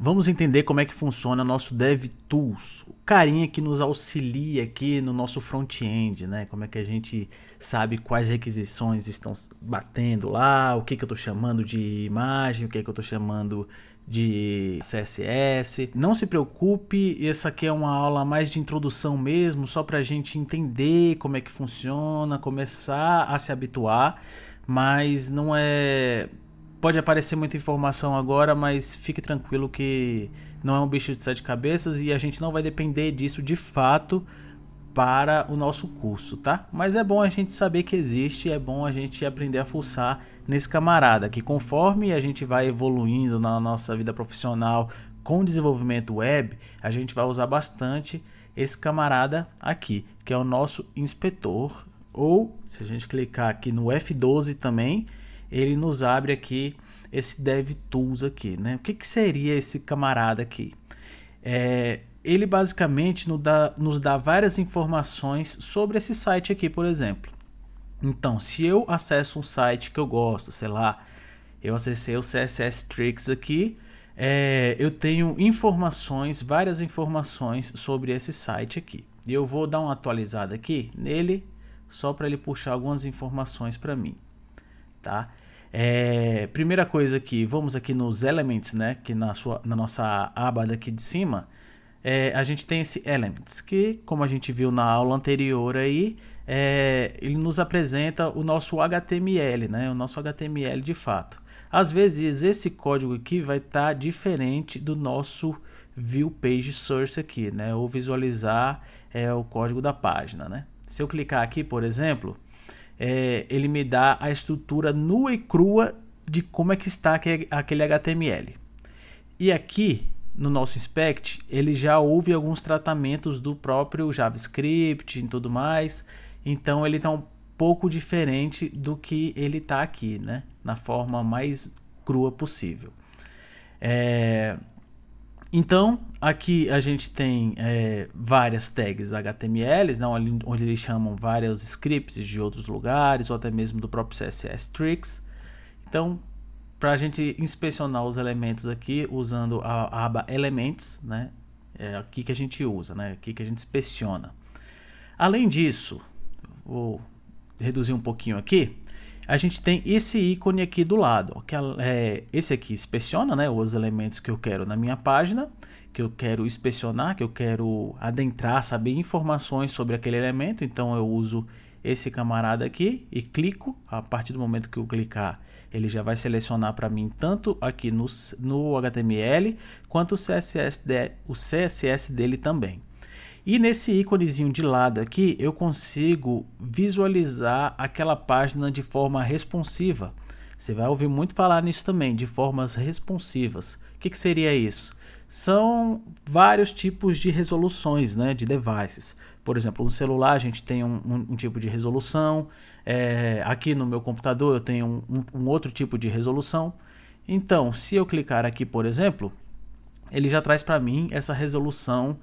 Vamos entender como é que funciona nosso DevTools, o carinha que nos auxilia aqui no nosso front-end, né? Como é que a gente sabe quais requisições estão batendo lá, o que eu estou chamando de imagem, o que eu estou chamando de CSS. Não se preocupe, essa aqui é uma aula mais de introdução mesmo, só para a gente entender como é que funciona, começar a se habituar, mas não é... Pode aparecer muita informação agora, mas fique tranquilo que não é um bicho de 7 cabeças e a gente não vai depender disso de fato para o nosso curso, tá? Mas é bom a gente saber que existe, é bom a gente aprender a fuçar nesse camarada, que conforme a gente vai evoluindo na nossa vida profissional com desenvolvimento web, a gente vai usar bastante esse camarada aqui, que é o nosso inspetor, ou se a gente clicar aqui no F12 também, ele nos abre aqui esse DevTools aqui, né? O que seria esse camarada aqui? Ele basicamente nos dá várias informações sobre esse site aqui, por exemplo. Então, se eu acesso um site que eu gosto, sei lá, eu acessei o CSS Tricks aqui, eu tenho informações, várias informações sobre esse site aqui. E eu vou dar uma atualizada aqui nele, só para ele puxar algumas informações para mim, tá? Primeira coisa aqui, vamos aqui nos Elements, né? Que na nossa aba daqui de cima, a gente tem esse Elements, que como a gente viu na aula anterior aí, ele nos apresenta o nosso HTML, né? O nosso HTML de fato. Às vezes esse código aqui vai estar diferente do nosso View Page Source aqui, né? Ou visualizar o código da página, né? Se eu clicar aqui, por exemplo, ele me dá a estrutura nua e crua de como é que está aquele HTML. E aqui no nosso inspect, ele já houve alguns tratamentos do próprio JavaScript e tudo mais, então ele está um pouco diferente do que ele está aqui, né? Na forma mais crua possível. Então, aqui a gente tem várias tags HTMLs, né, onde eles chamam vários scripts de outros lugares, ou até mesmo do próprio CSS Tricks. Então, para a gente inspecionar os elementos aqui, usando a aba Elements, né, é aqui que a gente usa, né, aqui que a gente inspeciona. Além disso, vou reduzir um pouquinho aqui, a gente tem esse ícone aqui do lado, que esse aqui inspeciona, né, os elementos que eu quero na minha página, que eu quero inspecionar, que eu quero adentrar, saber informações sobre aquele elemento. Então eu uso esse camarada aqui e clico. A partir do momento que eu clicar, ele já vai selecionar para mim tanto aqui no HTML quanto o CSS dele também. E nesse íconezinho de lado aqui, eu consigo visualizar aquela página de forma responsiva. Você vai ouvir muito falar nisso também, de formas responsivas. O que seria isso? São vários tipos de resoluções, né, de devices. Por exemplo, no celular a gente tem um tipo de resolução, aqui no meu computador eu tenho um outro tipo de resolução. Então, se eu clicar aqui, por exemplo, ele já traz para mim essa resolução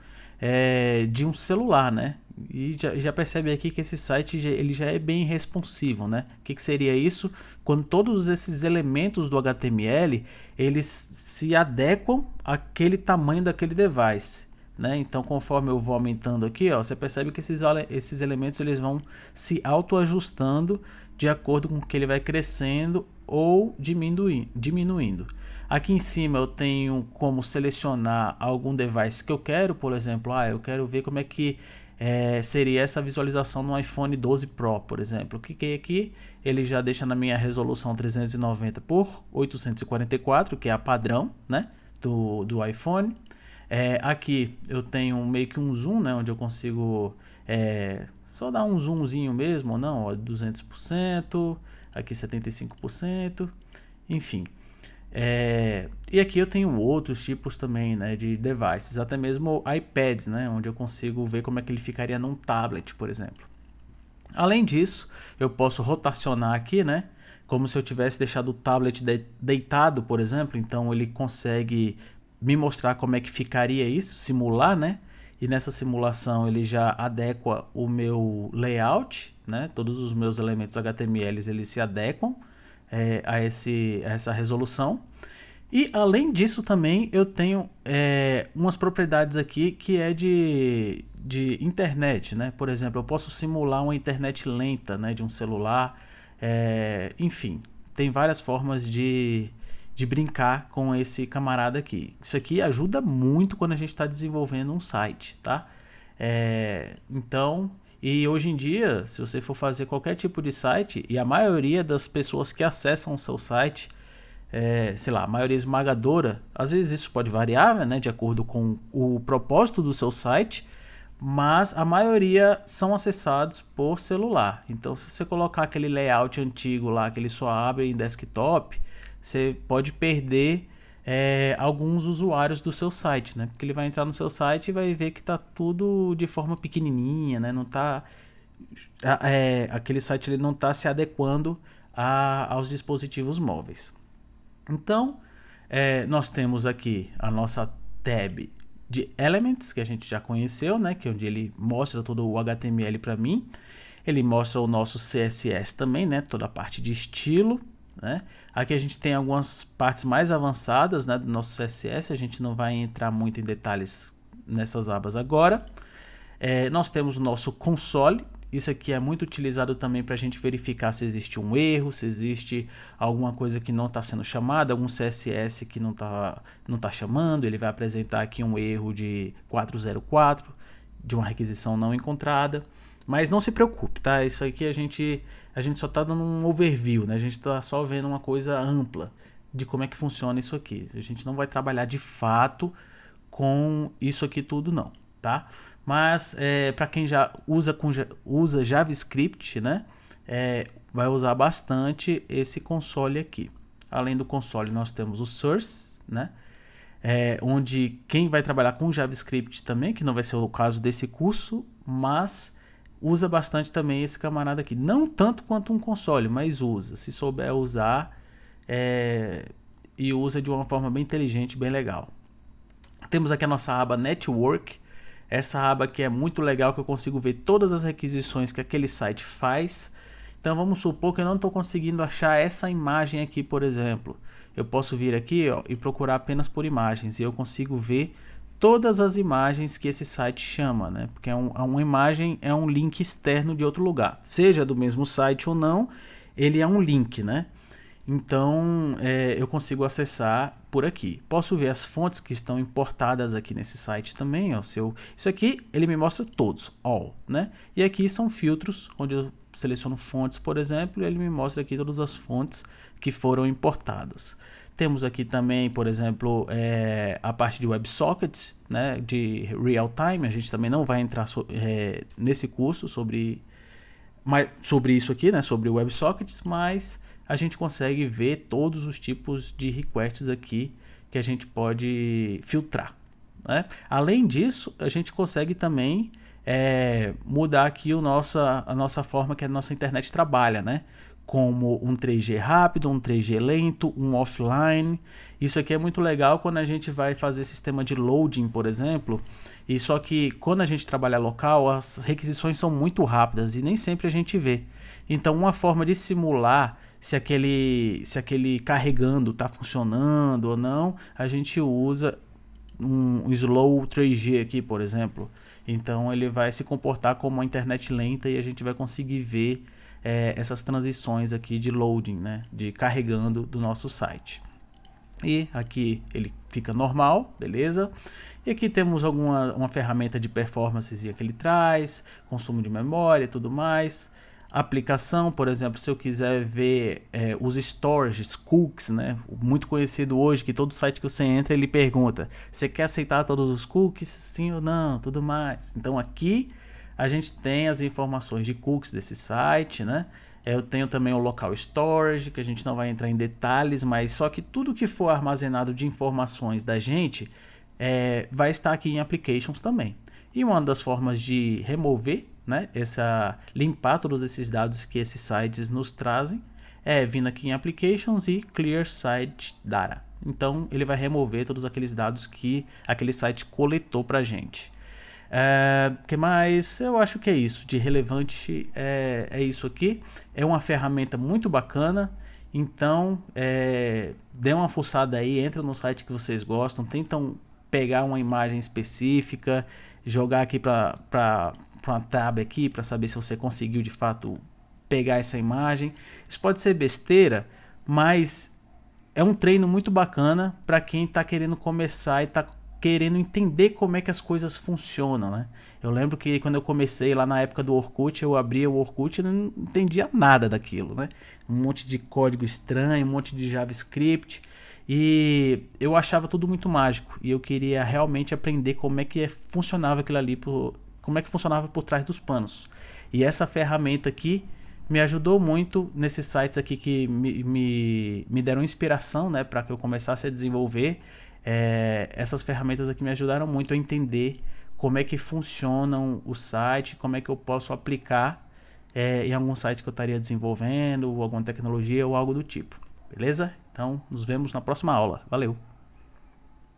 de um celular, né? E já percebe aqui que esse site ele já é bem responsivo, né? O que seria isso? Quando todos esses elementos do HTML eles se adequam àquele tamanho daquele device, né? Então, conforme eu vou aumentando aqui, ó, você percebe que esses elementos eles vão se autoajustando de acordo com que ele vai crescendo ou diminuindo. Aqui em cima eu tenho como selecionar algum device que eu quero, por exemplo, eu quero ver como é que seria essa visualização no iPhone 12 Pro, por exemplo. Cliquei aqui, ele já deixa na minha resolução 390 por 844, que é a padrão, né, do iPhone. Aqui eu tenho meio que um zoom, né, onde eu consigo só dar um zoomzinho mesmo, ou não, ó, 200%, aqui 75%, enfim. E aqui eu tenho outros tipos também, né, de devices, até mesmo iPads, né, onde eu consigo ver como é que ele ficaria num tablet, por exemplo. Além disso, eu posso rotacionar aqui, né, como se eu tivesse deixado o tablet deitado, por exemplo. Então ele consegue me mostrar como é que ficaria isso, simular, né? E nessa simulação ele já adequa o meu layout, né? Todos os meus elementos HTML eles se adequam a essa resolução. E além disso também eu tenho umas propriedades aqui que é de internet, né? Por exemplo, eu posso simular uma internet lenta, né, de um celular. Enfim, tem várias formas de brincar com esse camarada aqui. Isso aqui ajuda muito quando a gente está desenvolvendo um site, tá? Então, e hoje em dia, se você for fazer qualquer tipo de site, e a maioria das pessoas que acessam o seu site, sei lá, a maioria esmagadora, às vezes isso pode variar, né, de acordo com o propósito do seu site, mas a maioria são acessados por celular. Então, se você colocar aquele layout antigo lá, que ele só abre em desktop, você pode perder alguns usuários do seu site, né? Porque ele vai entrar no seu site e vai ver que está tudo de forma pequenininha, né? Não tá, aquele site ele não está se adequando aos dispositivos móveis. Então, nós temos aqui a nossa tab de Elements, que a gente já conheceu, né? Que é onde ele mostra todo o HTML para mim. Ele mostra o nosso CSS também, né? Toda a parte de estilo, né? Aqui a gente tem algumas partes mais avançadas, né, do nosso CSS. A gente não vai entrar muito em detalhes nessas abas agora. Nós temos o nosso console. Isso aqui é muito utilizado também para a gente verificar se existe um erro, se existe alguma coisa que não está sendo chamada, algum CSS que não tá chamando. Ele vai apresentar aqui um erro de 404, de uma requisição não encontrada. Mas não se preocupe, tá? Isso aqui a gente só está dando um overview, né? A gente está só vendo uma coisa ampla de como é que funciona isso aqui. A gente não vai trabalhar de fato com isso aqui tudo não, tá? Mas para quem já usa JavaScript, né, vai usar bastante esse console aqui. Além do console, nós temos o source, né, onde quem vai trabalhar com JavaScript também, que não vai ser o caso desse curso, mas usa bastante também esse camarada aqui. Não tanto quanto um console, mas usa. Se souber usar, e usa de uma forma bem inteligente, bem legal. Temos aqui a nossa aba Network. Essa aba aqui é muito legal, que eu consigo ver todas as requisições que aquele site faz. Então vamos supor que eu não estou conseguindo achar essa imagem aqui, por exemplo. Eu posso vir aqui, ó, e procurar apenas por imagens, e eu consigo ver todas as imagens que esse site chama, né? Porque uma imagem é um link externo de outro lugar. Seja do mesmo site ou não, ele é um link, né? Então eu consigo acessar por aqui. Posso ver as fontes que estão importadas aqui nesse site também. Ó, isso aqui ele me mostra todos, all, né? E aqui são filtros, onde eu seleciono fontes, por exemplo, e ele me mostra aqui todas as fontes que foram importadas. Temos aqui também, por exemplo, a parte de WebSockets, né, de real time. A gente também não vai entrar nesse curso sobre isso aqui, né, sobre WebSockets, mas a gente consegue ver todos os tipos de requests aqui que a gente pode filtrar, né? Além disso, a gente consegue também mudar aqui a nossa forma que a nossa internet trabalha, né? Como um 3G rápido, um 3G lento, um offline. Isso aqui é muito legal quando a gente vai fazer sistema de loading, por exemplo. E só que quando a gente trabalha local, as requisições são muito rápidas e nem sempre a gente vê. Então, uma forma de simular se aquele carregando está funcionando ou não, a gente usa um slow 3G aqui, por exemplo. Então ele vai se comportar como uma internet lenta e a gente vai conseguir ver essas transições aqui de loading, né, de carregando do nosso site. E aqui ele fica normal, beleza? E aqui temos uma ferramenta de performance que ele traz, consumo de memória e tudo mais. Aplicação, por exemplo, se eu quiser ver os storages, cookies, né? Muito conhecido hoje, que todo site que você entra ele pergunta: você quer aceitar todos os cookies? Sim ou não? Tudo mais. Então aqui a gente tem as informações de cookies desse site, né? Eu tenho também o local storage, que a gente não vai entrar em detalhes, mas só que tudo que for armazenado de informações da gente vai estar aqui em applications também. E uma das formas de remover, né, limpar todos esses dados que esses sites nos trazem vindo aqui em applications e clear site data. Então ele vai remover todos aqueles dados que aquele site coletou para a gente. Que mais? Eu acho que é isso de relevante, é isso aqui. É uma ferramenta muito bacana Então, dê uma fuçada aí, entra no site que vocês gostam, tentam pegar uma imagem específica, jogar aqui para uma tab aqui para saber se você conseguiu de fato pegar essa imagem. Isso pode ser besteira, mas é um treino muito bacana para quem está querendo começar e está querendo entender como é que as coisas funcionam, né? Eu lembro que quando eu comecei lá na época do Orkut, eu abria o Orkut e não entendia nada daquilo, né? Um monte de código estranho, um monte de JavaScript, e eu achava tudo muito mágico e eu queria realmente aprender como é que funcionava aquilo ali, como é que funcionava por trás dos panos. E essa ferramenta aqui me ajudou muito nesses sites aqui que me deram inspiração, né, para que eu começasse a desenvolver. Essas ferramentas aqui me ajudaram muito a entender como é que funcionam o site, como é que eu posso aplicar em algum site que eu estaria desenvolvendo, ou alguma tecnologia ou algo do tipo. Beleza? Então, nos vemos na próxima aula. Valeu!